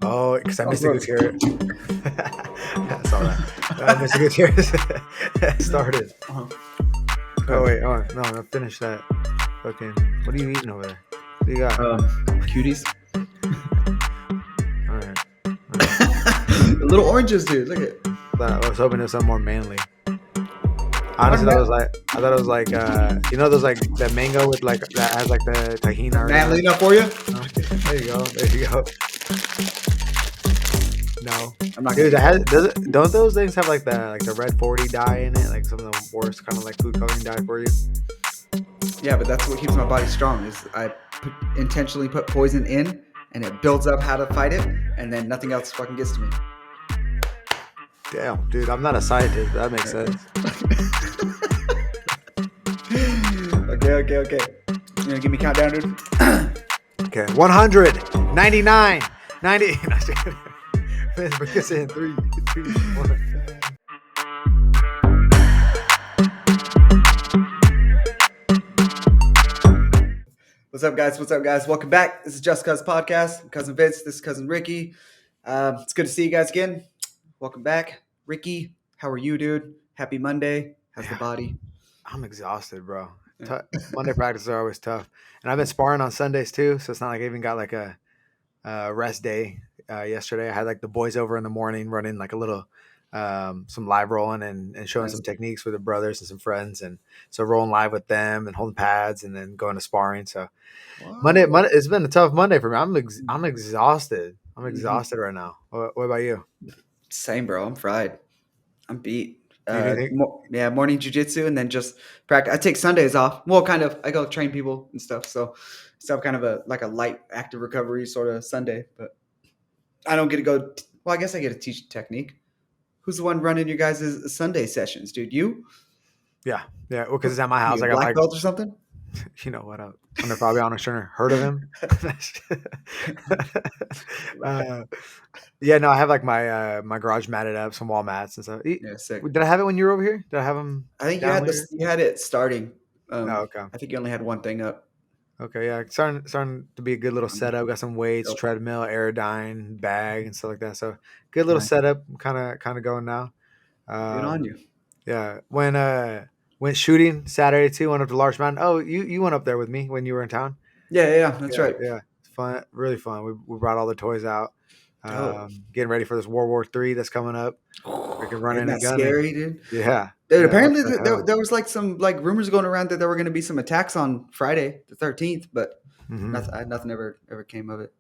Oh, because I missed a bro. Gutierrez. I saw that. I missed a Gutierrez. Started. Uh-huh. Oh Okay. wait. Oh no. I finished that. Fucking. What are you eating over there? What do you got? Cuties. All right. All right. Little oranges, dude. Look at I was hoping it was something more manly. Honestly, Aren't I thought it was like, you know, those like that mango with like that has like the tahini already on manly it. enough for you? No? There you go. There you go. No, I'm not gonna dude, eat that. don't those things have like the red 40 dye in it? Like some of the worst kind of like food coloring dye for you. Yeah, but that's what keeps my body strong. Is intentionally put poison in, and it builds up how to fight it, and then nothing else fucking gets to me. Damn, dude, I'm not a scientist, but that makes sense. Okay. You gonna give me a countdown, dude? Okay, 100, 99, 90. Let's bring us in 3, 2, 1. What's up, guys? Welcome back. This is Just Cuz Podcast. I'm Cousin Vince. This is Cousin Ricky. It's good to see you guys again. Welcome back. Ricky, how are you, dude? Happy Monday. How's the body? I'm exhausted, bro. Monday practices are always tough, and I've been sparring on Sundays too, so it's not like I even got like a rest day. Yesterday, I had like the boys over in the morning running like a little some live rolling and showing Nice. some techniques with the brothers and some friends, and so rolling live with them and holding pads and then going to sparring. So Monday, it's been a tough Monday for me. I'm exhausted. I'm exhausted right now. What about you? Same, bro. I'm fried. I'm beat. Do you think? Morning jujitsu and then just practice. I take Sundays off. Well, kind of. I go train people and stuff. So kind of a light active recovery sort of Sunday. But I don't get to go. Well, I guess I get to teach technique. Who's the one running your guys' Sunday sessions, dude? You? Yeah. Well, because it's at my house. You I a got black like, belt or something? you know what? Under Fabiano Turner. Heard of him? uh, yeah, no, I have like my garage matted up, some wall mats and stuff. Yeah, sick. Did I have it when you were over here? Did I have them I think down later? you had it starting. Oh, okay. I think you only had one thing up. Okay, yeah, it's starting to be a good little setup. Got some weights, Dope. treadmill, aerodyne, bag, and stuff like that. So good little Nice. setup. Kind of going now. Good on you. Yeah, when went shooting Saturday too. Went up to Large Mountain. Oh, you went up there with me when you were in town. Yeah. That's right. Yeah, it's fun, really fun. We brought all the toys out. Dope. Getting ready for this World War III that's coming up. We can run Isn't in a that gun and scary, dude? yeah. Dude, What apparently the hell? there was like some like rumors going around that there were going to be some attacks on Friday the 13th, but nothing ever came of it.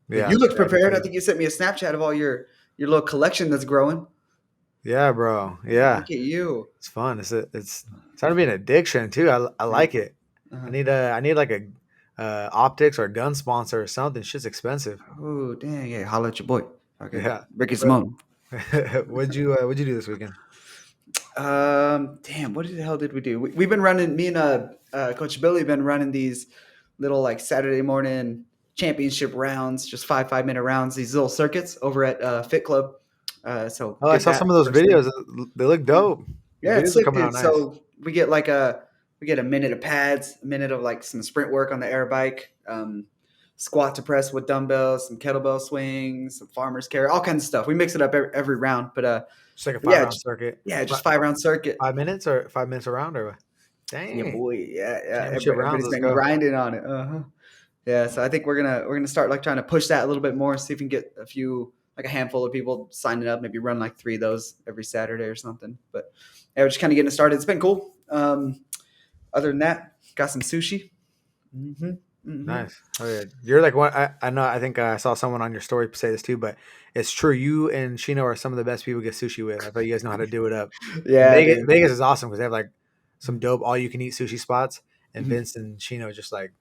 But Yeah, you looked yeah, me prepared. I too. think you sent me a Snapchat of all your little collection that's growing. Yeah, bro. Yeah, Look at you. it's fun. It's starting to be an addiction too. I like it. Uh-huh. I need like a optics or a gun sponsor or something. Shit's expensive. Oh, dang. Yeah, holla at your boy. Okay. Yeah. Ricky What Simone. what'd you do this weekend? Damn, what the hell did we do? We've been running, me and Coach Billy been running these little like Saturday morning championship rounds, just 5 minute rounds, these little circuits over at Fit Club. So Oh, I did saw that some of those first thing. videos. They look dope. The Yeah, it's videos are sick, coming out dude. nice. So we get a minute of pads, a minute of like some sprint work on the air bike, squat to press with dumbbells, some kettlebell swings, some farmer's carry, all kinds of stuff. We mix it up every round, but Just like a yeah, 5 round circuit. just 5 round circuit. 5 minutes or 5 minutes around or what? Yeah, Dang. boy. Yeah. Championship rounds. Everybody's Let's been go. grinding on it. Yeah. So I think we're gonna start like trying to push that a little bit more. See if we can get a handful of people signing up. Maybe run like 3 of those every Saturday or something. But yeah, we're just kind of getting it started. It's been cool. Other than that, got some sushi. Nice. Oh yeah, you're like one. I know. I think I saw someone on your story say this too, but it's true. You and Shino are some of the best people to get sushi with. I thought you guys know how to do it up. And Yeah, dude. Vegas is awesome because they have like some dope all you can eat sushi spots. And Mhm. Vince and Shino just like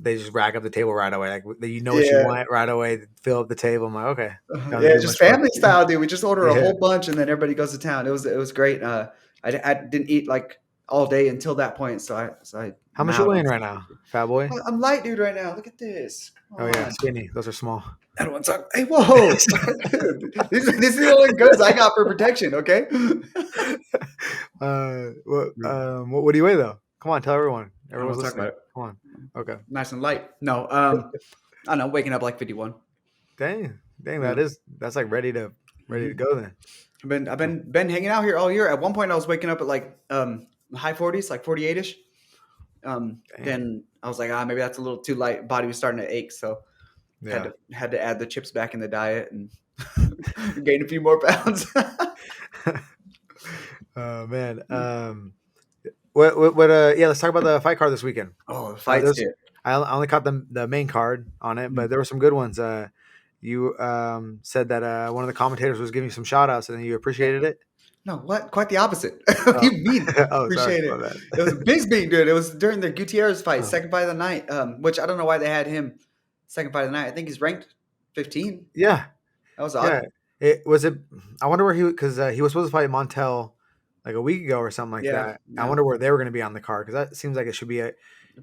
they just rack up the table right away. Like you know what you Yeah. want right away. They fill up the table. I'm like, okay, don't Yeah, do just much work. family style, dude. We just order a Yeah. whole bunch and then everybody goes to town. It was great. I didn't eat like all day until that point, so How I'm much you out on weighing right sushi. now, fat boy? I'm light, dude, right now. Look at this. Come Oh yeah, on. skinny. Those are small. I don't want to talk. Hey, whoa. Dude, this is the only goods I got for protection, okay? What do you weigh though? Come on, tell everyone. I don't Everyone's want to talk about listening. it. Come on. Okay. Nice and light. No, I don't know, waking up like 51. Dang, Yeah. that's like ready to hmm go then. I've been hanging out here all year. At one point, I was waking up at like high 40s, like 48ish. Dang. Then I was like, maybe that's a little too light. Body was starting to ache, so had Yeah. to had to add the chips back in the diet and gain a few more pounds. Oh man. What yeah, let's talk about the fight card this weekend. Oh, the fights, There's dude. I only caught the main card on it, but Mm. there were some good ones. You said that one of the commentators was giving you some shout outs and you Yeah. appreciated it. No, what? Quite the opposite. What do Oh. you mean? Oh, sorry Appreciate it. about It was that. Bigsby, dude. It was during the Gutierrez fight, Oh, second fight of the night. Which I don't know why they had him second fight of the night. I think he's ranked 15. yeah. That was Yeah. odd. It. I wonder where because he was supposed to fight Montel like a week ago or something like Yeah, that. I yeah. wonder where they were going to be on the card because that seems like it should be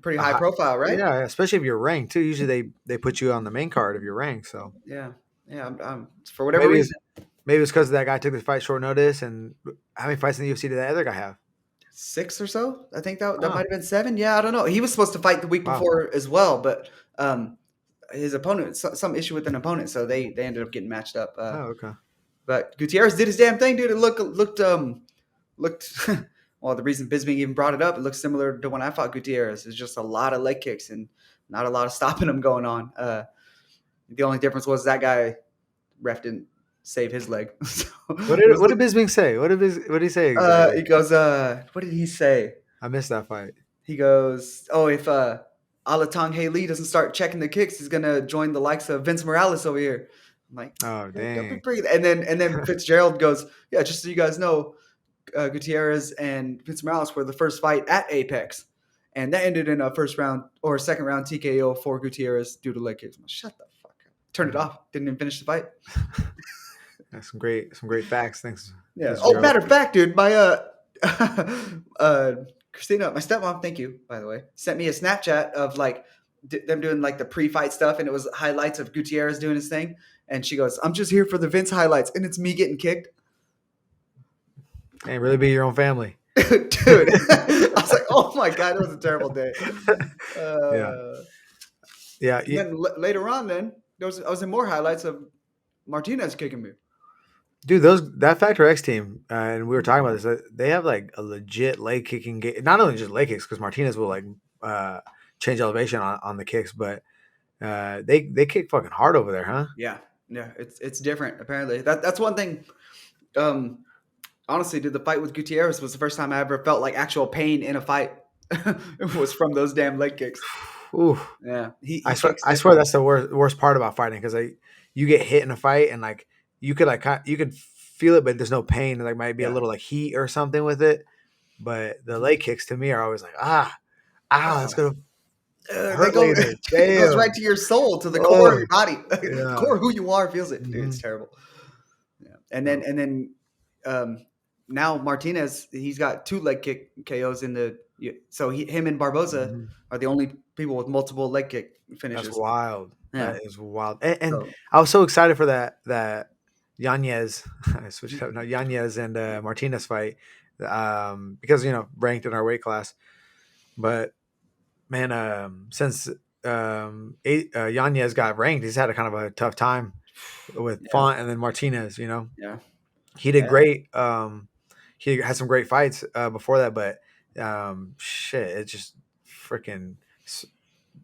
Pretty a high high, profile, right? yeah, especially if you're ranked too. Usually they put you on the main card if you're ranked. So Yeah, yeah. For whatever maybe reason, it's maybe it's because that guy took the fight short notice. And how many fights in the UFC did that other guy have? 6 or so. I think that Oh, might have been 7. Yeah, I don't know. He was supposed to fight the week wow. before as well, but his opponent, some issue with an opponent, so they ended up getting matched up. Oh, okay. But Gutierrez did his damn thing, dude. It looked. Well, the reason Bisping even brought it up, it looks similar to when I fought Gutierrez. It's just a lot of leg kicks and not a lot of stopping him going on. The only difference was that guy ref didn't save his leg. So it was What did Bisping say? What did he say exactly? he goes, what did he say? I missed that fight. He goes, oh, if Alatong Haley doesn't start checking the kicks, he's gonna join the likes of Vince Morales over here. I'm like, Oh, don't be dang. pretty. And then Fitzgerald goes, yeah, just so you guys know, Gutierrez and Vince Morales were the first fight at Apex, and that ended in a first round or second round TKO for Gutierrez due to leg kicks. I'm like, shut the fuck up. Turned it Mhm. off. Didn't even finish the fight. That's some great facts. Thanks, Yeah. Oh, Fitzgerald. matter of fact, dude, my Christina, my stepmom, thank you, by the way, sent me a Snapchat of like them doing like the pre-fight stuff, and it was highlights of Gutierrez doing his thing. And she goes, "I'm just here for the Vince highlights," and it's me getting kicked. Ain't really be your own family. Dude, I was like, "Oh my god, it was a terrible day." Yeah, Uh, yeah. and then later on, then I was in more highlights of Martinez kicking me. Dude, that Factor X team, and we were talking about this. They have like a legit leg kicking game. Not only just leg kicks, because Martinez will like uh, change elevation on the kicks, but they kick fucking hard over there, huh? Yeah, yeah, it's different. Apparently, that's one thing. Um, Honestly, dude, the fight with Gutierrez was the first time I ever felt like actual pain in a fight. It was from those damn leg kicks. Ooh, Yeah, he kicks I swear different. that's the worst part about fighting because like you get hit in a fight and like you could feel it, but there's no pain. Like might be a Yeah, little like heat or something with it. But the leg kicks to me are always like uh, it's gonna they hurt go. later. It goes right Damn. to your soul, to the core of Oh your body, the yeah. core of who you are feels it. Dude, Hmm. it's terrible. Yeah, and then Oh. um, now Martinez, he's got 2 leg kick KOs in the. So him and Barboza Mhm. are the only people with multiple leg kick That's finishes. wild. Yeah. That is wild. And So I was so excited for that Yanez. I switched up. No, Yanez and Martinez fight because ranked in our weight class. But man, since Yanez got ranked, he's had a kind of a tough time with yeah, Font and then Martinez. yeah, He did yeah, great. He had some great fights before that, but shit, it just freaking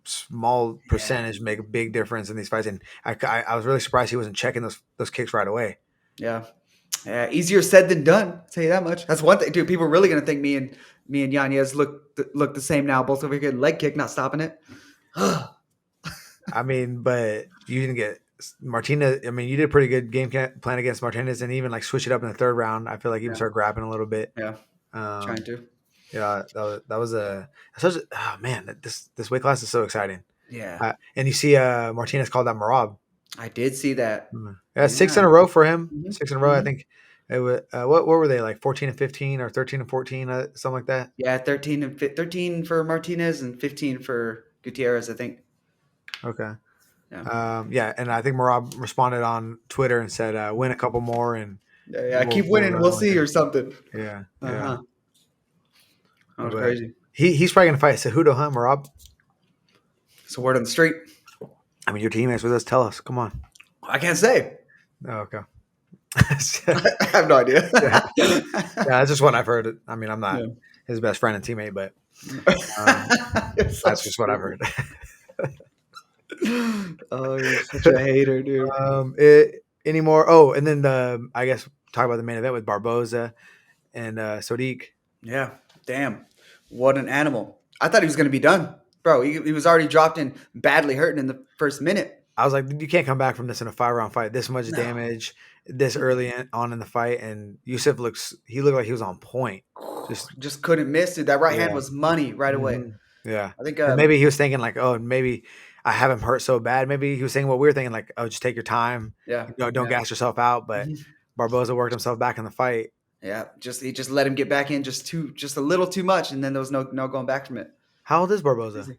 small yeah. percentage make a big difference in these fights. And I was really surprised he wasn't checking those kicks right away. Yeah. Yeah, easier said than done. I'll tell you that much. That's one thing, dude. People are really gonna think me and Yanez look the same now. Both over here getting leg kick, not stopping it. Yeah, I mean, but you didn't get Martinez. I mean, you did a pretty good plan against Martinez, and even like switch it up in the third round. I feel like even start grabbing a little bit. yeah, trying Um, to. yeah, that was a such. Oh man, this weight class is so exciting. Yeah, And you see, Martinez called out Marab. I did see that. Yeah, six Yeah. in a row for him. hmm 6 in a row. I hmm think it was. What were they like? 14-15 or 13-14, something like that. Yeah, 13 for Martinez and 15 for Gutierrez. I think. Okay. Yeah. Yeah, and I think Marab responded on Twitter and said, "Win a couple more, and Yeah, yeah. Keep we'll winning. We'll run with see it." or something. Yeah, Uh yeah. huh. That was But crazy. he's probably gonna fight Cejudo, huh, Marab? So word on the street. I mean, your teammates with us. Tell us. Come on. I can't say. Oh, okay. I have no idea. Yeah, that's just what I've heard. I mean, I'm not Yeah. his best friend and teammate, but um, You're so that's just what I've stupid. heard. Oh, you're such a hater, dude. Anymore. Oh, and then I guess talk about the main event with Barboza and Sodiq. Yeah. Damn. What an animal. I thought he was going to be done. Bro, he was already dropped in badly hurting in the first minute. I was like, you can't come back from this in a 5-round fight. This much No. damage, this early on in the fight, and Yusuf looked like he was on point. Just Just couldn't miss it. That right hand yeah, was money right away. yeah. I think, And maybe he was thinking like, oh, maybe I have him hurt so bad. Maybe he was saying what we were thinking, like, oh, just take your time, yeah. don't Yeah. gas yourself out. But Mhm. Barboza worked himself back in the fight. Yeah. He just let him get back in just a little too much, and then there was no going back from it. How old is Barboza? Easy.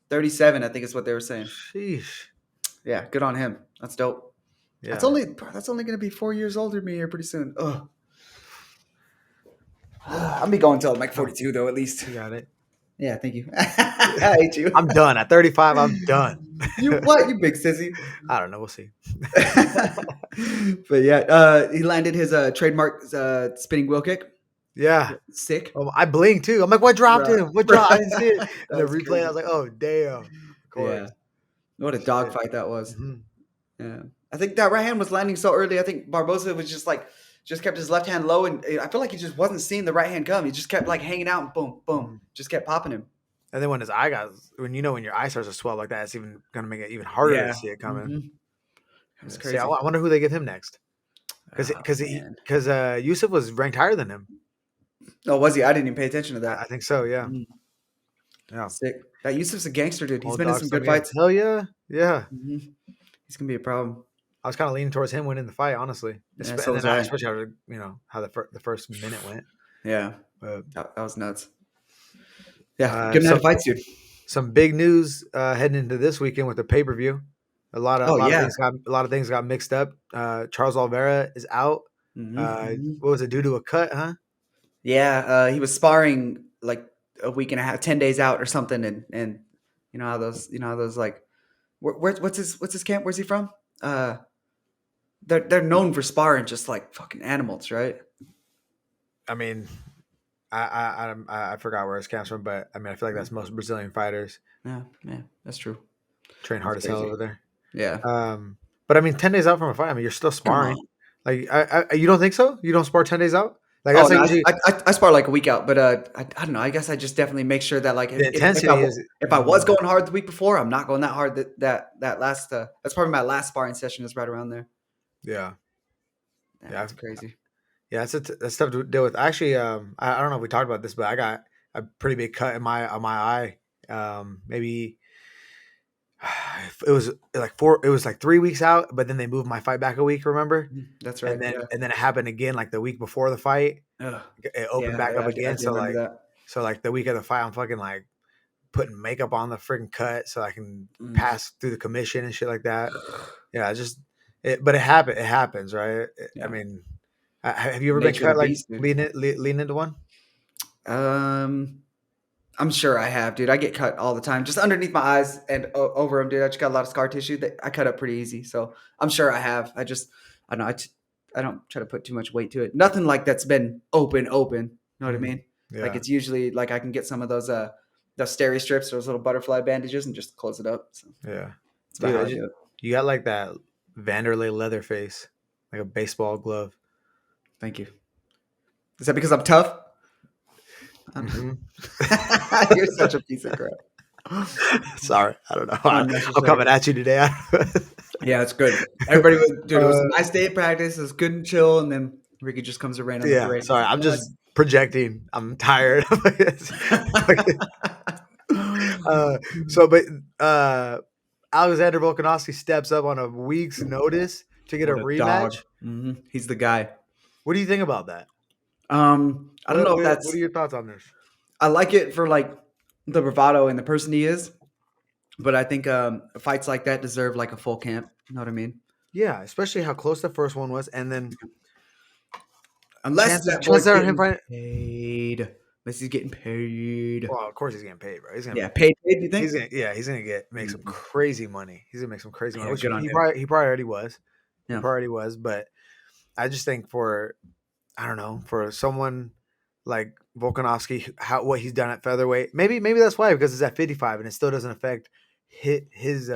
37, I think is what they were saying. Sheesh. Yeah, good on him. That's dope. Yeah. That's only gonna be 4 years older than me here pretty soon. Ugh. I'll be going until I'm like 42 though, at least. You got it. Yeah, thank you. I hate you. I'm done. At 35, I'm done. You what? You big sissy. I don't know. We'll see. But yeah, he landed his trademark spinning wheel kick. Yeah. Sick. I blinked too. I'm like, what dropped Bruh. him? What dropped? I didn't see it. That And the was replay, crazy. I was like, oh, damn. Of Yeah. course. What a Shit. dogfight that was. Mhm. Yeah. I think that right hand was landing so early. I think Barboza was just kept his left hand low, and I feel like he just wasn't seeing the right hand come. He just kept like hanging out and boom, boom, Mhm. just kept popping him. And then when his eye when your eye starts to swell like that, it's even going to make it even harder to Yeah. see it coming. Mhm. It was See, crazy. I wonder who they give him next. Oh, man. Because Yusuf was ranked higher than him. Oh, was he? I didn't even pay attention to that. I think so. Yeah. Mhm. Yeah. Sick. That Yusuf's a gangster, dude. He's Old been in dog, some some good game. fights. Hell yeah. Yeah. Mhm. He's gonna be a problem. I was kind of leaning towards him winning the fight, honestly. Yeah, so was And then I. especially after, how the first minute went. Yeah, But, that was nuts. Yeah, good night so of fights, dude. some big news heading into this weekend with the pay per view. Oh yeah. A lot of things got mixed up. Charles Oliveira is out. Mhm. What was it, due to a cut? Huh? Yeah, he was sparring like a week and a half, 10 days out or something, and you know how those like, what's his camp? Where's he from? Uh, they're known for sparring just like fucking animals, right? I mean, I forgot where his comes from, but I mean, I feel like that's most Brazilian fighters Yeah, that's true. train hard That's as hell crazy. over there. Yeah, But I mean, 10 days out from a fight, I mean, you're still come sparring. on. Like, you don't think so? You don't spar 10 days out? Like Oh that's like no, usually I spar like a week out, but I don't know. I guess I just definitely make sure that like the intensity is. if I was going hard the week before, I'm not going that hard. That last that's probably my last sparring session is right around there. Yeah, Yeah, yeah, that's crazy. yeah. That's tough to deal with. Actually, I don't know if we talked about this, but I got a pretty big cut in my on my eye. Maybe it was like 4. It was like 3 weeks out, but then they moved my fight back a week. Remember? That's right. Yeah. And then it happened again like the week before the fight. Ugh. It opened Yeah, back up I again. do remember that. So like the week of the fight, I'm fucking like putting makeup on the freaking cut so I can Mm. pass through the commission and shit like that. Yeah, but it happened. It happens, right? I Yeah. mean, have you ever been Nature of cut the like beast, dude. lean into one? I'm sure I have, dude. I get cut all the time, just underneath my eyes and over them, dude. I just got a lot of scar tissue that I cut up pretty easy, so I'm sure I have. I don't know. I don't try to put too much weight to it. Nothing like that's been open. You know what I mean? Like Yeah, it's usually like I can get some of those steri strips, those little butterfly bandages, and just close it up. So yeah. that's about Dude, how I do it. you got like that Vanderlei leather face, like a baseball glove. Thank you. Is that because I'm tough? Mhm. You're such a piece of crap. Sorry, I don't know. I'm Unnecessary. coming at you today. Yeah, it's good. Everybody was, dude. It was Uh, a nice day of practice. It was good and chill, and then Ricky just comes to rain on the yeah, parade. sorry. I'm just projecting. I'm tired. But Alexander Volkanovski steps up on a week's notice to get a What a dog. rematch. He's the guy. What do you think about that? I don't know if What are your thoughts on this? I like it for like the bravado and the person he is, but I think fights like that deserve like a full camp. You know what I mean? Yeah, especially how close the first one was, and then Unless that boy's chances are him getting fighting. paid. Unless he's getting paid. Well, of course he's getting paid, bro. Yeah, paid. You think? He's gonna make some crazy money. He's gonna make some crazy money, Yeah, which good on he him. probably already was. The Yeah. priority was, but I just think for I don't know for someone like Volkanovski, what he's done at featherweight, maybe that's why because it's at 55 and it still doesn't affect his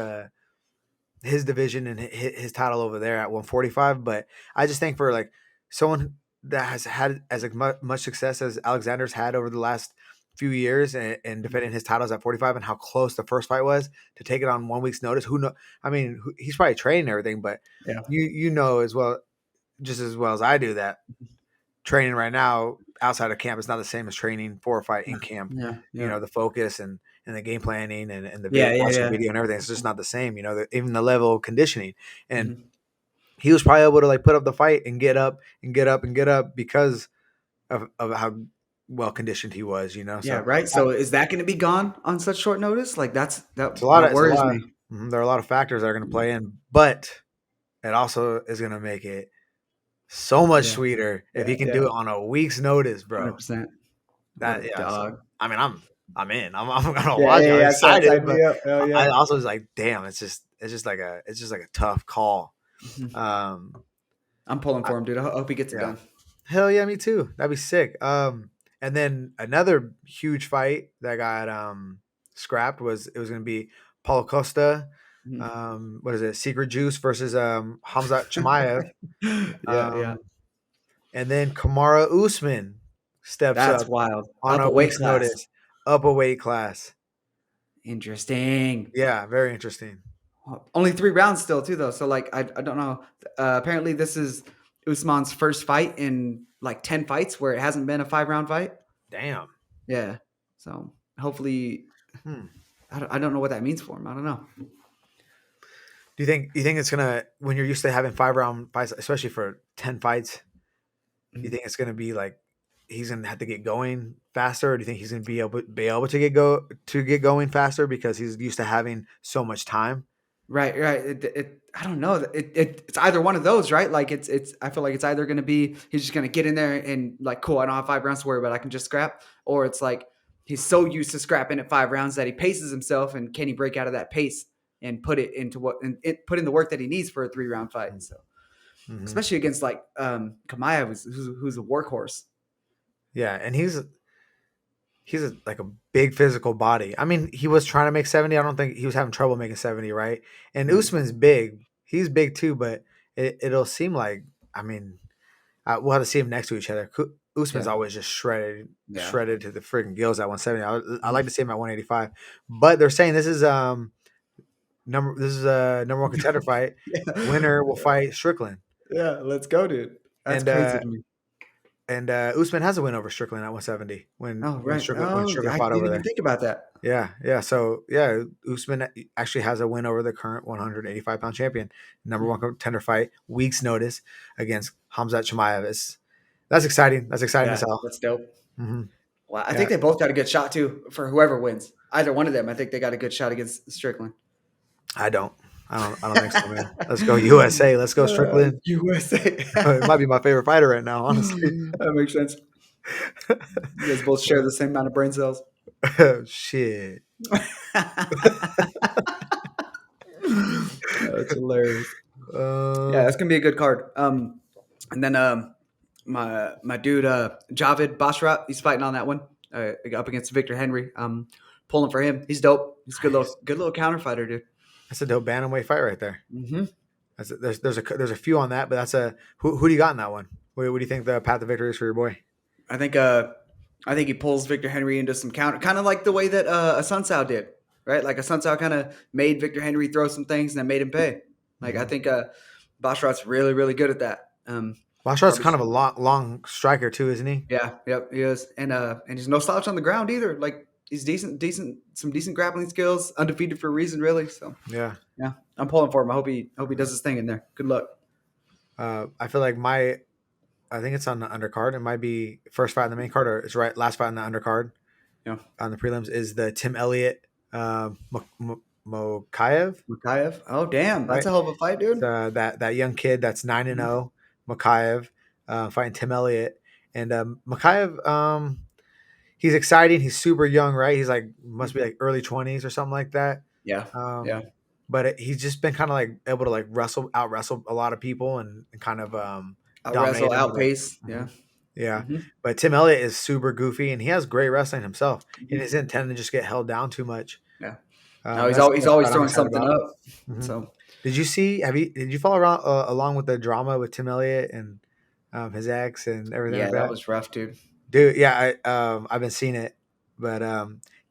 division and his title over there at 145. But I just think for like someone that has had as much success as Alexander's had over the last few years and defending his titles at 45 and how close the first fight was to take it on 1 week's notice. Who know? I mean, he's probably training and everything, but Yeah. you know as well, just as well as I do that training right now outside of camp is not the same as training for a fight in camp. Yeah. You Yeah. know, the focus and the game planning and the Yeah. Yeah. watching Yeah. video and everything. It's just not the same. You know, even the level of conditioning. And Mhm. he was probably able to like put up the fight and get up and get up and get up because of how well conditioned he was. You know, Yeah. so Right. So is that going to be gone on such short notice? Like it's a lot that of worries me. there are a lot of factors that are going to play in, but it also is going to make it so much Yeah. sweeter if Yeah. he can Yeah. do it on a week's notice, bro. 100%. What That a yeah. So dog. I mean, I'm in. I'm gonna Yeah. watch Yeah. it. I'm Yeah. So excited, sign but me up. Hell I yeah. also was like, damn, it's just like a tough call. Mhm. Um, I'm pulling I, for him, dude. I hope he gets it yeah, done. hell yeah, me too. That'd be sick. And then another huge fight that got scrapped was it was gonna be Paulo Costa. Mhm. What is it? Secret Juice versus Hamzat Chimaev. Yeah. Yeah. Um, and then Kamara Usman steps That's up wild. on Up a a weight week's class. notice, up a weight class. Interesting. Yeah, very interesting. Only 3 rounds still, too, though. So, like, I don't know. Apparently, this is Usman's first fight in like 10 fights where it hasn't been a 5 round fight. Damn. Yeah. So, hopefully, Hmm. I don't know what that means for him. I don't know. Do you think it's gonna when you're used to having 5 round fights, especially for 10 fights? Do you Mhm. think it's gonna be like he's gonna have to get going faster, or do you think he's gonna be able to get going faster because he's used to having so much time? Right, right. I don't know. It's either one of those, right? Like I feel like it's either going to be he's just going to get in there and like, cool, I don't have 5 rounds to worry about. I can just scrap, or it's like he's so used to scrapping at 5 rounds that he paces himself, and can he break out of that pace and put it into put in the work that he needs for a 3 round fight? So Mm-hmm. especially against like Kamaya, who's a workhorse. Yeah, and like a big physical body. I mean, he was trying to make 70. I don't think he was having trouble making 70, right? And Mm, Usman's big. He's big too, but it'll seem like I mean we'll have to see them next to each other. Usman's yeah, always just shredded, yeah, shredded to the freaking gills at 170. I like to Mhm. see him at 185, but they're saying this is a number one contender fight. yeah, Winner will fight Strickland, yeah. Let's go, dude. That's and crazy to me. Usman has a win over Strickland at 170 Oh, right. when Oh, Strickland I fought over didn't even there. think about that. Yeah, yeah. So yeah, Usman actually has a win over the current 185-pound champion, number one contender fight, week's notice against Hamzat Chimaev. That's exciting. That's exciting as Yeah, hell. that's dope. Hmm. Well, I Yeah, think they both got a good shot too for whoever wins. Either one of them, I think they got a good shot against Strickland. I don't. I don't think so, man. Let's go USA. Let's go Strickland. USA. It might be my favorite fighter right now, honestly. That makes sense. You guys both share the same amount of brain cells. Shit. That's hilarious. Yeah, Um, that's gonna be a good card. And then my dude Javid Basharat, he's fighting on that one up against Victor Henry. Pulling for him. He's dope. He's a nice. good little counter fighter, dude. That's a dope bantamweight fight right there. Hmm. There's a few on that, but that's a who do you got in that one? What do you think the path to victory is for your boy? I think uh I think he pulls Victor Henry into some counter, kind of like the way that a Sun Sao did, right? Like a Sun Sao kind of made Victor Henry throw some things and then made him pay. Like I Mm-hmm. think Basharat's really really good at that. Washart's Probably kind of a long striker too, isn't he? yeah, yep, he is, and he's no slouch on the ground either. Like he's some decent grappling skills, undefeated for a reason, really. So Yeah. yeah, I'm pulling for him. I hope he does his thing in there. Good luck. I feel like I think it's on the undercard. It might be first fight on the main card, or it's right last fight on the undercard Yeah, on the prelims is the Tim Elliott Mokaev, Makayev. Oh damn, that's right? a hell of a fight, It's, dude. that young kid that's 9 and Mhm. 0, Mokaev, fighting Tim Elliott, and Mokaev. He's exciting. He's super young, right? He's like must be like early 20s or something like that. Yeah, Um, yeah. but he's just been kind of like able to like out wrestle a lot of people and kind of Out dominate wrestle, them with like, outpace. Yeah. mhm. Yeah. Hmm. But Tim Elliott is super goofy and he has great wrestling himself. He Hmm. doesn't tend to just get held down too much. Yeah. No, That's he's that's always what I'm throwing excited something about. up. Mhm. So Did you follow around along with the drama with Tim Elliott and his ex and everything yeah, like that that? was rough, dude. Dude, yeah, I've been seeing it, but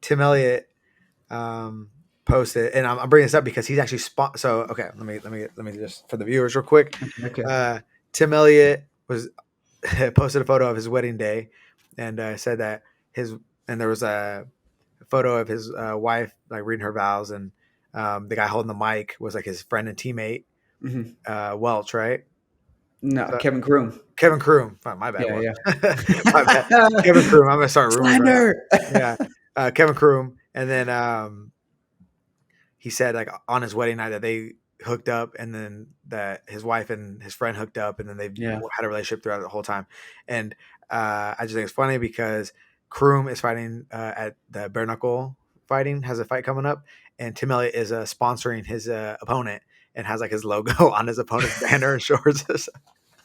Tim Elliott um, posted, and I'm bringing this up because he's actually So okay, let me just for the viewers real quick. Okay. Uh, Tim Elliott was posted a photo of his wedding day, and said that his and there was a photo of his wife like reading her vows, and the guy holding the mic was like his friend and teammate Hmm. Welch, right? No, So, Kevin Kroom. Kevin Kroom. Oh, my bad, Yeah, Welch. yeah. My bad. Kevin Kroom. I'm gonna start rumors right Slander. now. Yeah, Kevin Kroom, and then he said like on his wedding night that they hooked up, and then that his wife and his friend hooked up, and then they Yeah. had a relationship throughout the whole time. And I just think it's funny because Kroom is fighting at the bare knuckle fighting, has a fight coming up, and Tim Elliott is sponsoring his opponent and has like his logo on his opponent's banner and shorts.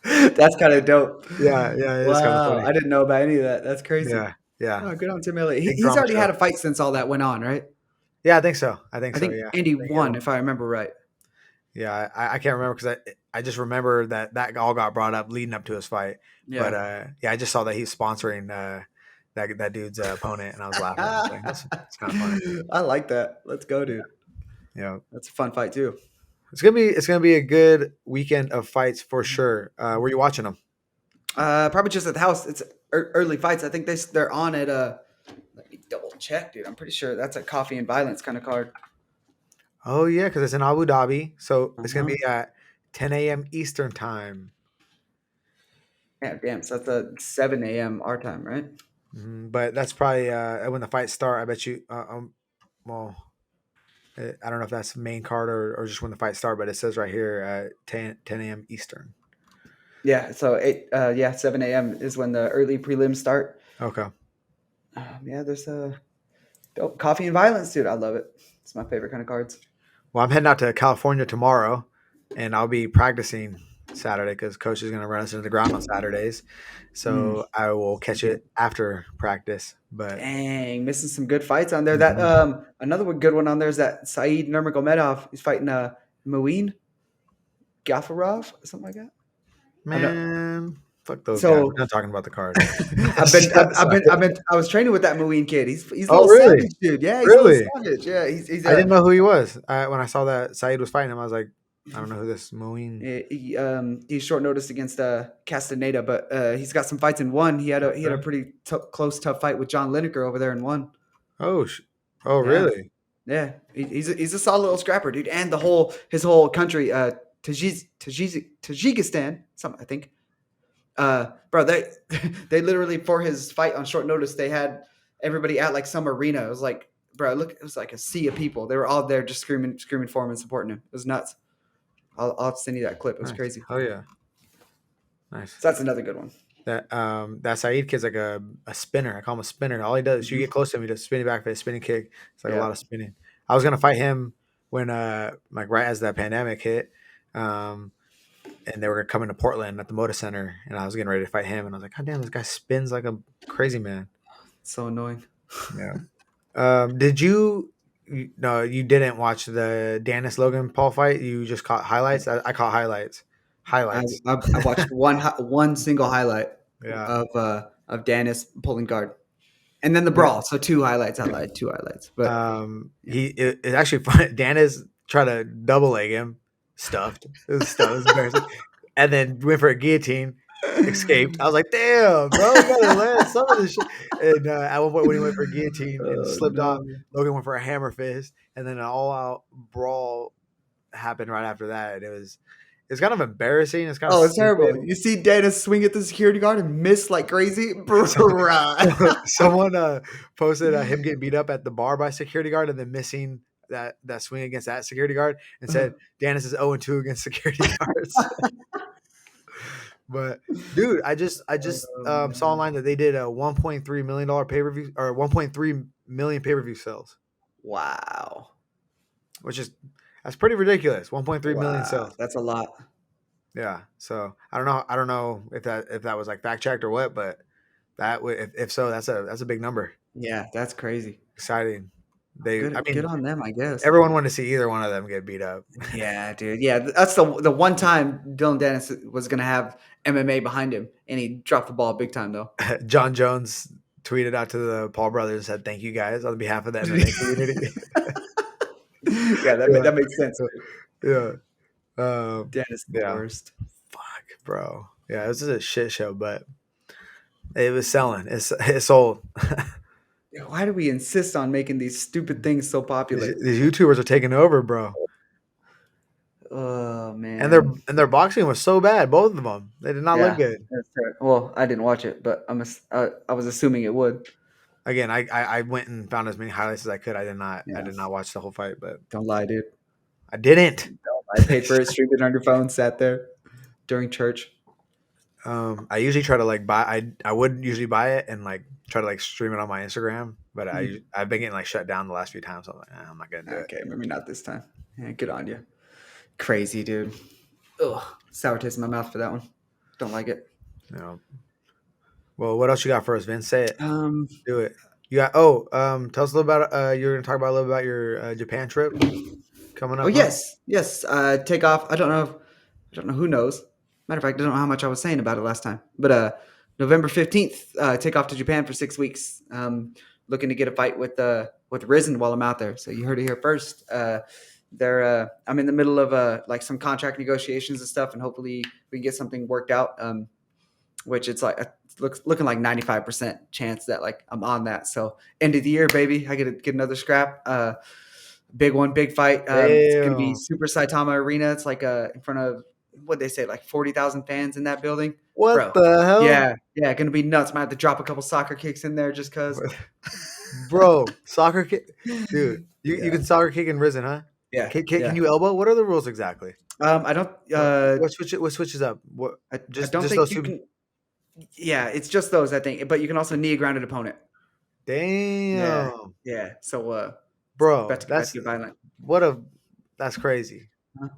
That's kind of dope. Yeah, it's kind of Wow, funny. I didn't know about any of that. That's crazy. Yeah, yeah, Oh, good on Tim Elliott. big He's drama already show. had a fight since all that went on, right? Yeah, I think so. I think I so. think Yeah, Andy I think he had won, one. if I remember right. Yeah, I can't remember because I just remember that all got brought up leading up to his fight. But Yeah. yeah, I just saw that he's sponsoring that dude's opponent, and I was laughing. I was like, that's kind of funny. I like that. Let's go, dude. You know, That's a fun fight too. it's gonna be a good weekend of fights for sure. Were you watching them? Probably just at the house. It's early fights. I think they're on at Let me double check, dude. I'm pretty sure that's a coffee and violence kind of card. Oh yeah, because it's in Abu Dhabi, so it's gonna Uh-huh. be at 10 a.m. Eastern time. Yeah, damn. So that's a 7 a.m. our time, right? But that's probably when the fights start. I bet you. Well, I don't know if that's main card or just when the fights start, but it says right here 10 a.m. Eastern. Yeah. So 7 a.m. is when the early prelims start. Okay. Yeah, there's dope coffee and violence, dude. I love it. It's my favorite kind of cards. Well, I'm heading out to California tomorrow, and I'll be practicing Saturday because coach is going to run us into the ground on Saturdays. Mm. So I will catch it after practice. But Dang, missing some good fights on there. That Mhm. another good one on there is that Saeed Nurmagomedov. He's fighting Muin Gafarov, something like that. Oh no. Man, fuck those guys. We're So not talking about the card. I was training with that Muin kid. He's a Oh, little really? savage, dude. Yeah, he's a little Really? savage. Yeah, he's I didn't know who he was. When I saw that Saeed was fighting him, I was like, I don't know who this Moeen. he's short notice against Castaneda, but he's got some fights in one. He had a Okay. pretty close, tough fight with John Lineker over there in one. Oh, oh, Yeah, really? yeah, he's a solid little scrapper, dude. And his whole country, Tajikistan, some I think. Bro, they they literally for his fight on short notice, they had everybody at like some arena. It was like, bro, look, it was like a sea of people. They were all there just screaming for him and supporting him. It was nuts. I'll send you that clip. It was Nice. crazy. Oh yeah. Nice. So that's another good one. That Saeed kid's like a spinner. I call him a spinner. All he does is you Mhm. get close to him, he does spinning back fist, spinning kick. It's like a Yeah. lot of spinning. I was gonna fight him when like right as that pandemic hit. Um and they were coming to Portland at the Moda Center, and I was getting ready to fight him, and I was like, God damn, this guy spins like a crazy man. So annoying. Yeah. Did no, you didn't watch the Dennis Logan Paul fight. You just caught highlights. I caught highlights. Highlights. I watched one single highlight Yeah. of Dennis pulling guard, and then the brawl. So two highlights. I lied, two highlights. But yeah. It's actually fun. Dennis tried to double leg him, stuffed. It was stuffed. It was embarrassing. And then went for a guillotine, escaped. I was like, damn, bro, you gotta land some of this shit. And at one point when he went for a guillotine and Oh slipped off, no. Logan went for a hammer fist, and then an all out brawl happened right after that. And it's kind of embarrassing. It's kind of Oh, it's terrible. stupid. You see Dennis swing at the security guard and miss like crazy, bruh. Someone posted him getting beat up at the bar by security guard and then missing that swing against that security guard and said Dennis is 0-2 against security guards. But dude, I just Oh, saw man. online that they did a $1.3 million pay-per-view or 1.3 million pay-per-view sales, Wow. which is That's pretty ridiculous. 1.3 million Wow, sales. that's a lot. Yeah. So I don't know. I don't know if that was like fact checked or what, but if so, that's a big number. Yeah, that's crazy. Exciting. I Good mean, on them, I guess. everyone wanted to see either one of them get beat up. Yeah, dude. Yeah, that's the one time Dylan Dennis was gonna have MMA behind him, and he dropped the ball big time though. John Jones tweeted out to the Paul brothers and said, "Thank you guys on behalf of the MMA community." Yeah, yeah, that makes sense. yeah, um, Dennis the yeah. worst. Fuck, bro. Yeah, it was just a shit show, but it was selling. It sold. Yeah, why do we insist on making these stupid things so popular? These YouTubers are taking over, bro. Oh And their man. and their boxing was so bad, both of them. They did not look Yeah, good. that's fair. Well, I didn't watch it, but I was assuming it would. Again, I went and found as many highlights as I could. I Yeah, did not watch the whole fight, but don't lie, dude. I didn't. I paid for it, streamed it on your phone, sat there during church. I usually try to like buy. I would usually buy it and like try to like stream it on my Instagram, but Mhm. I've been getting like shut down the last few times. So I'm like, I'm not gonna do it. Okay, maybe not this time. Yeah, good on you. Crazy, dude. Ugh, sour taste in my mouth for that one. Don't like it. You know. Well, what else you got for us, Vince? Say it. Um. Do it. You got. Tell us a little about. You're gonna talk about a little about your Japan trip coming Oh up, huh? yes, yes. Take off. I don't know who knows. Matter of fact, I don't know how much I was saying about it last time. But November 15th, take off to Japan for 6 weeks. Looking to get a fight with Risen while I'm out there. So you heard it here first. I'm in the middle of like some contract negotiations and stuff, and hopefully we can get something worked out. Which it's like looking like 95% chance that like I'm on that. So end of the year, baby, I get another scrap. Big one, big fight. It's gonna be Damn. Super Saitama Arena. It's like in front of what they say, like 40,000 fans in that building, What bro. the hell, Yeah, yeah, gonna be nuts. Might have to drop a couple soccer kicks in there just cause. bro? Soccer kick, dude. You Yeah, can soccer kick and Risen, huh? yeah, Can yeah. you elbow? What are the rules exactly? I don't. What switches up? What I don't just think those you two? can. Yeah, it's just those I think, but you can also knee a grounded opponent. Yeah, Damn, yeah. So it's bro. about to get violent. What a that's crazy.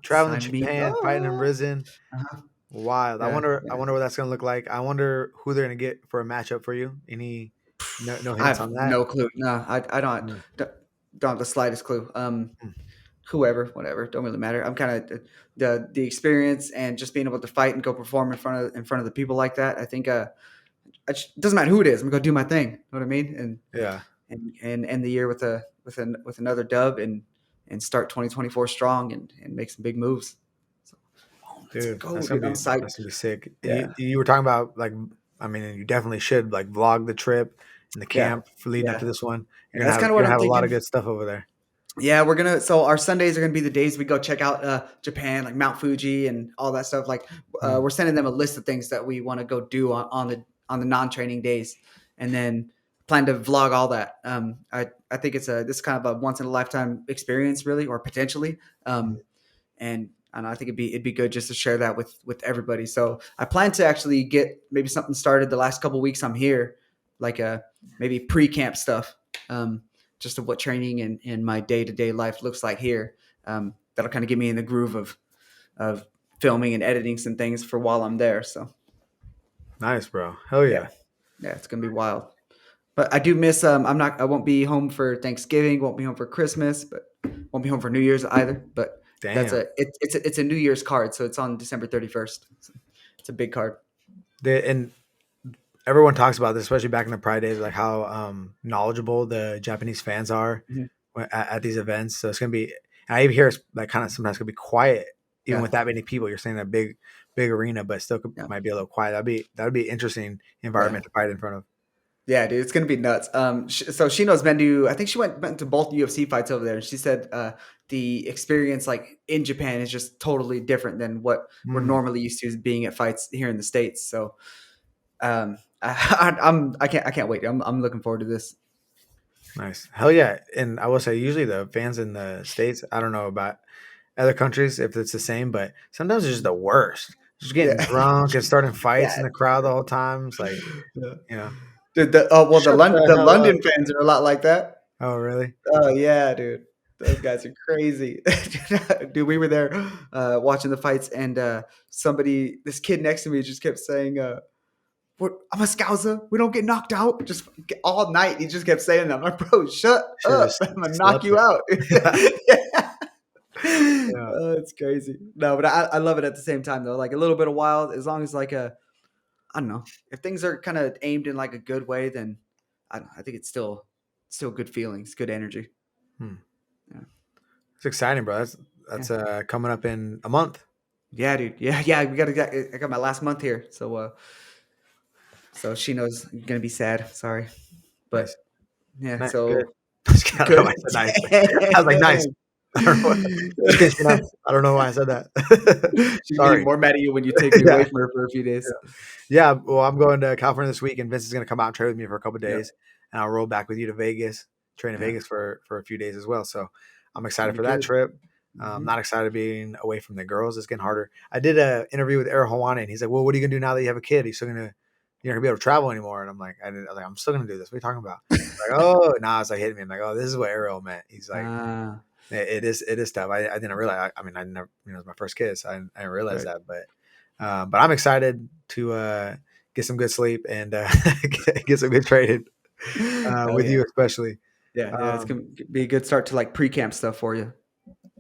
Traveling to Sign me Japan, fighting in up. Risen, Uh-huh. wild. Yeah, I yeah. wonder what that's gonna look like. I wonder who they're gonna get for a matchup for you. No I hints have on that. no clue. No, I Mm, don't have the slightest clue. mm. Whoever, whatever, don't really matter. I'm kind of the experience and just being able to fight and go perform in front of the people like that. I think it doesn't matter who it is. I'm gonna go do my thing. You know what I mean? Yeah, And end the year with another dub and start 2024 strong and make some big moves. So, let's dude, go, dude. I'm psyched. that's gonna be sick. And Yeah, you were talking about like, I mean, and you definitely should like vlog the trip and the yeah, camp for leading up yeah. to this one. Yeah, that's kind of You're what gonna I'm have a lot of thinking. good stuff over there. Yeah, we're gonna. So our Sundays are gonna be the days we go check out Japan, like Mount Fuji and all that stuff. Like Mm, we're sending them a list of things that we want to go do on the non-training days, and then plan to vlog all that. I think this is kind of a once in a lifetime experience, really, or potentially. mm. And I think it'd be good just to share that with everybody. So I plan to actually get maybe something started the last couple weeks I'm here, like maybe pre-camp stuff. Just of what training and my day-to-day life looks like here. That'll kind of get me in the groove of filming and editing some things for while I'm there. So Nice, bro. Hell yeah, yeah. yeah, it's gonna be wild. But I do miss. I won't be home for Thanksgiving. Won't be home for Christmas. But won't be home for New Year's either. But Damn. it's a New Year's card, so it's on December 31st. So it's a big card. And everyone talks about this, especially back in the Pride days, like how knowledgeable the Japanese fans are Mhm. at these events. So it's gonna be. And I even hear it's like kind of sometimes gonna be quiet, even Yeah, with that many people. You're saying a big arena, but still yeah, might be a little quiet. That'd be interesting yeah. environment to fight in front of. Yeah, dude, it's gonna be nuts. So Shino's been to, I think she went to both UFC fights over there, and she said the experience like in Japan is just totally different than what we're Mm, normally used to being at fights here in the States. So I can't wait. I'm looking forward to this. nice, hell yeah! And I will say, usually the fans in the states, I don't know about other countries if it's the same, but sometimes it's just the worst. Just getting Yeah, drunk and starting fights yeah, in the crowd the whole time. It's like, yeah. you know, Dude, the shut the The hell up. London fans are a lot like that. Oh, really? Oh yeah, dude. Those guys are crazy. Dude, we were there watching the fights, and this kid next to me just kept saying, I'm a scouser. We don't get knocked out. Just all night, he just kept saying that. I'm like, bro, shut Should have up. just I'm going to knock slept you it. out. Yeah. Yeah. Oh, it's crazy. No, but I love it at the same time, though. Like a little bit of wild, as long as I don't know, if things are kind of aimed in like a good way, then I don't know, I think it's still good feelings, good energy. Hmm. Yeah. It's exciting, bro. Yeah. That's coming up in a month. Yeah, dude. Yeah. I got my last month here, so she knows I'm gonna be sad. Sorry, Nice. but yeah. Nice. Good. So Just kidding. I don't know good. why I said nice. I was like, nice. I don't know. Just kidding. She knows. I don't know why I said that. She's gonna be Sorry. more mad at you when you take me away Yeah. from her for a few days. Yeah. Well, I'm going to California this week, and Vince is going to come out and train with me for a couple of Yep. days, and I'll roll back with you to Vegas, train in Yeah. Vegas for a few days as well. So I'm It's gonna excited be for that good. trip. Hmm. Not excited being away from the girls. It's getting harder. I did a interview with Errol Hawani, and he's like, "Well, what are you gonna do now that you have a kid? Are you still gonna you're not gonna be able to travel anymore?" And I'm like, I was like, "I'm still gonna do this. What are you talking about?" Like, oh, now it's like hitting me. I'm like, "Oh, this is what Errol meant." He's like, Ah, it is tough. I didn't realize. I mean, I never, it was my first kid, so I didn't realize right. that. But I'm excited to get some good sleep and get some good training Hell with yeah. you, especially. Yeah. It's Um, gonna be a good start to like pre-camp stuff for you.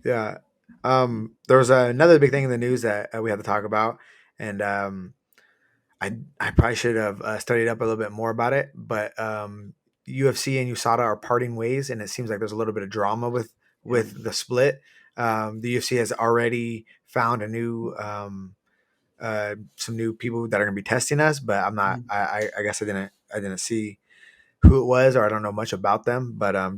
yeah. There was another big thing in the news that we had to talk about, and I probably should have studied up a little bit more about it. But UFC and USADA are parting ways, and it seems like there's a little bit of drama Yeah. with the split. The UFC has already found a new some new people that are going to be testing us, but I'm not. Mhm. I guess I didn't see who it was, or I don't know much about them. But what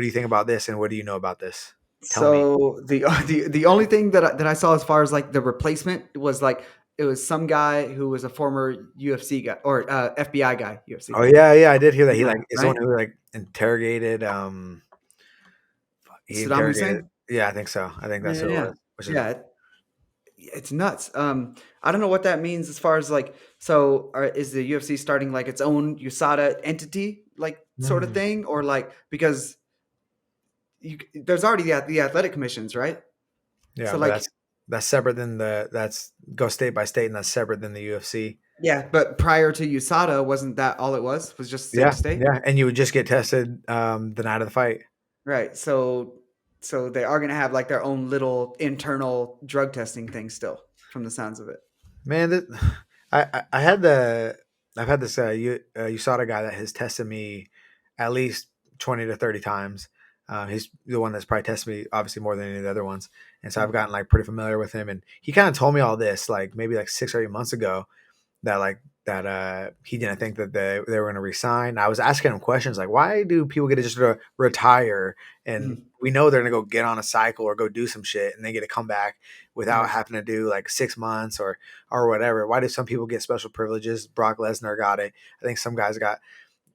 do you think about this, and what do you know about this? Tell me. So the only thing that I saw as far as like the replacement was like it was some guy who was a former UFC guy or FBI guy, UFC. Oh yeah, yeah, I did hear that he Yeah, like is the one right. who like interrogated. He Saddam interrogated. Hussein. Yeah, I think so. I think that's Yeah, who it yeah, was. Which is yeah. It's nuts. I don't know what that means as far as like. So, is the UFC starting like its own USADA entity, like sort of mm, thing, or like because there's already the athletic commissions, right? yeah, So but like that's separate than that's go state by state, and that's separate than the UFC. yeah, but prior to USADA, wasn't that all it was? Was just state Yeah, to state? yeah, and you would just get tested the night of the fight. Right. So they are going to have like their own little internal drug testing thing still, from the sounds of it. Man, I had I've had this USADA guy that has tested me at least 20 to 30 times. He's the one that's probably tested me obviously more than any of the other ones, and so I've Mm. gotten like pretty familiar with him. And he kind of told me all this like maybe like 6 or 8 months ago that he didn't think that they were going to resign. I was asking him questions like, why do people get to just sort of retire and Mhm. we know they're going to go get on a cycle or go do some shit and they get to come back without Right. having to do like 6 months or whatever. Why do some people get special privileges? Brock Lesnar got it. I think some guys got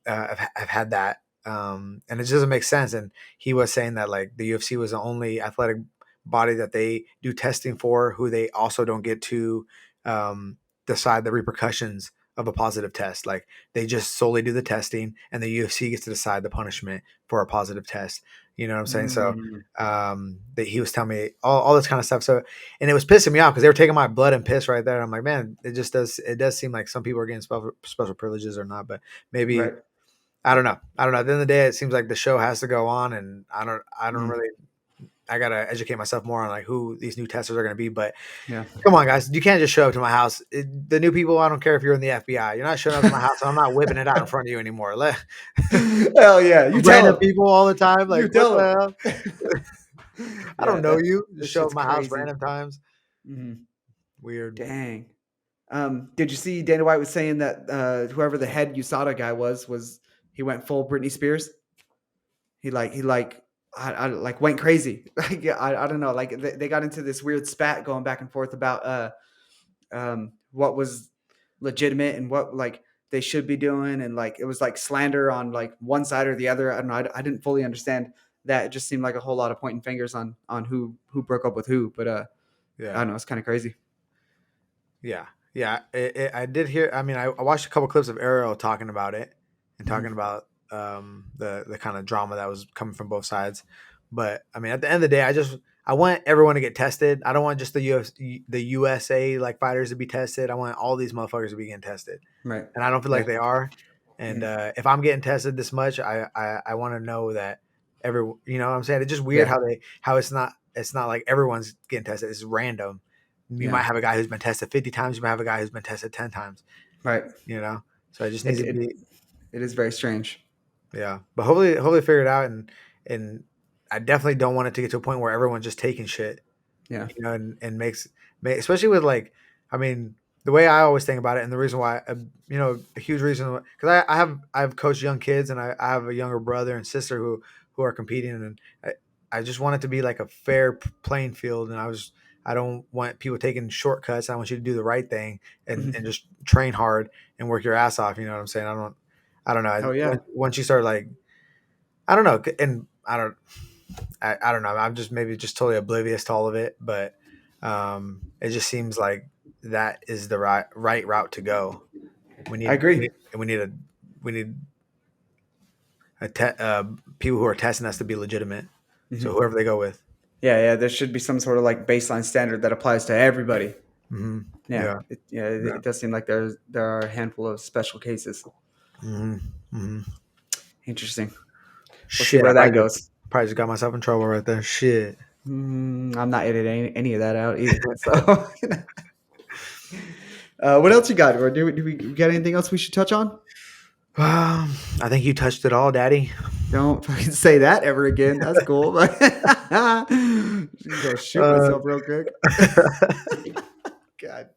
have had that. And it just doesn't make sense. And he was saying that like the UFC was the only athletic body that they do testing for, who they also don't get to um, decide the repercussions of a positive test. Like they just solely do the testing, and the UFC gets to decide the punishment for a positive test. You know what I'm saying? So Mm. that he was telling me all this kind of stuff. So and it was pissing me off because they were taking my blood and piss right there. I'm like, man, it does seem like some people are getting special privileges or not, but maybe Right. I don't know. I don't know. At the end of the day, it seems like the show has to go on, and I don't Mm. really. I gotta educate myself more on like who these new testers are gonna be. But Yeah. come on, guys, you can't just show up to my house. The new people, I don't care if you're in the FBI. You're not showing up to my house, and I'm not whipping it out in front of you anymore. Hell yeah. You tell Random them. people all the time, like You what tell the them. hell? I don't Yeah, know that you. Just this show up shit's at my house crazy. random times. Mhm. Weird. Dang. Did you see Dana White was saying that whoever the head USADA guy was he went full Britney Spears? He like went crazy. Like yeah, I don't know. Like they got into this weird spat going back and forth about what was legitimate and what like they should be doing, and like it was like slander on like one side or the other. I don't know. I didn't fully understand that. It just seemed like a whole lot of pointing fingers on who broke up with who. But I Yeah. don't know. It's kind of crazy. Yeah. Yeah. I did hear. I mean, I watched a couple clips of Ariel talking about it and talking Mhm. about the kind of drama that was coming from both sides. But I mean, at the end of the day, I want everyone to get tested. I don't want just the USA like fighters to be tested. I want all these motherfuckers to be getting tested, Right. and I don't feel like Yeah. they are. And Mhm. if I'm getting tested this much, I want to know that you know what I'm saying? It's just weird Yeah. how it's not like everyone's getting tested. It's random. You Yeah. might have a guy who's been tested 50 times. You might have a guy who's been tested 10 times. Right. You know, so it just It, needs to it be it is very strange. yeah. But hopefully figure it out. And I definitely don't want it to get to a point where everyone's just taking shit, Yeah. you know, and especially with like, I mean, the way I always think about it, and the reason why, you know, a huge reason because I've coached young kids, and I have a younger brother and sister who are competing, and I just want it to be like a fair playing field, and I don't want people taking shortcuts. I want you to do the right thing and Mhm. just train hard and work your ass off. You know what I'm saying? I don't know. Oh yeah. Once you start like, I don't know, and I don't know. I'm just maybe just totally oblivious to all of it, but it just seems like that is the right route to go. I agree. We need we need people who are testing us to be legitimate. So Mhm. whoever they go with. Yeah, yeah. There should be some sort of like baseline standard that applies to everybody. Hmm. Yeah, Yeah. it Yeah. does seem like there are a handful of special cases. Hmm. Hmm. Interesting. We'll see Shit, where that goes. probably just got myself in trouble right there. Shit. I'm not editing any of that out either. So, what else you got? Or do we got anything else we should touch on? I think you touched it all, Daddy. Don't fucking say that ever again. That's cool. But go shoot Uh, myself real quick. God.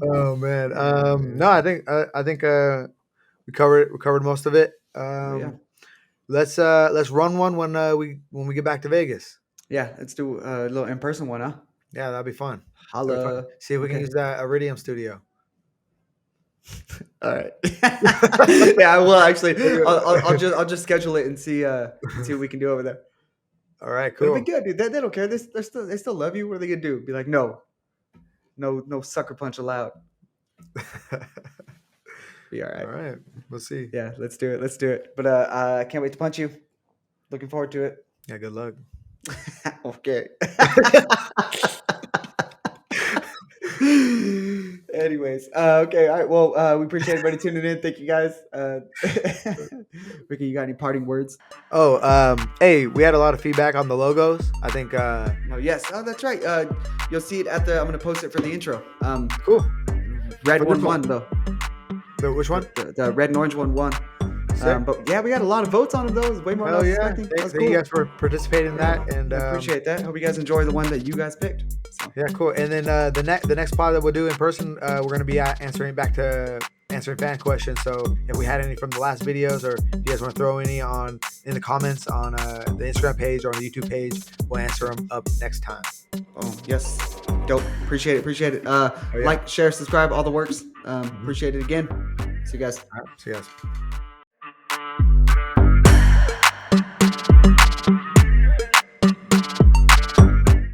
oh man. Uh, No, I think we covered most of it. oh yeah. Let's run one when we get back to Vegas. Yeah. Let's do a little in person one, huh? Yeah, that'd be fun. That'd be fun. Holla. See if we can Okay. use that Iridium studio. All right. Yeah, I will actually. I'll just schedule it and see what we can do over there. All right, It'll be cool. good, dude. They don't care. They still love you. What are they gonna do? Be like, no, no sucker punch allowed. Be all All right. right, we'll see. Yeah, let's do it. Let's do it. But I can't wait to punch you. Looking forward to it. Yeah, good luck. Okay. Anyways, okay, all right. Well, we appreciate everybody tuning in. Thank you guys. Ricky, you got any parting words? Oh, hey, we had a lot of feedback on the logos. I think Oh yes. Oh, that's right. You'll see it at the. I'm gonna post it for the intro. cool. Red For this one won though. Which one? The red and orange one won. Sick. But yeah, we got a lot of votes on it. Those way more than I Hell was yeah! expecting. That's Thank you cool. guys for participating in that, and I appreciate that. Hope you guys enjoy the one that you guys picked. So. yeah, cool. And then the next pod that we'll do in person, we're gonna be answering fan questions. So if we had any from the last videos, or if you guys want to throw any on in the comments on the Instagram page or on the YouTube page, we'll answer them up next time. Oh yes, dope. Appreciate it. Appreciate it. Yeah. Like, share, subscribe, all the works. Appreciate it again. See you guys. All right, see you guys.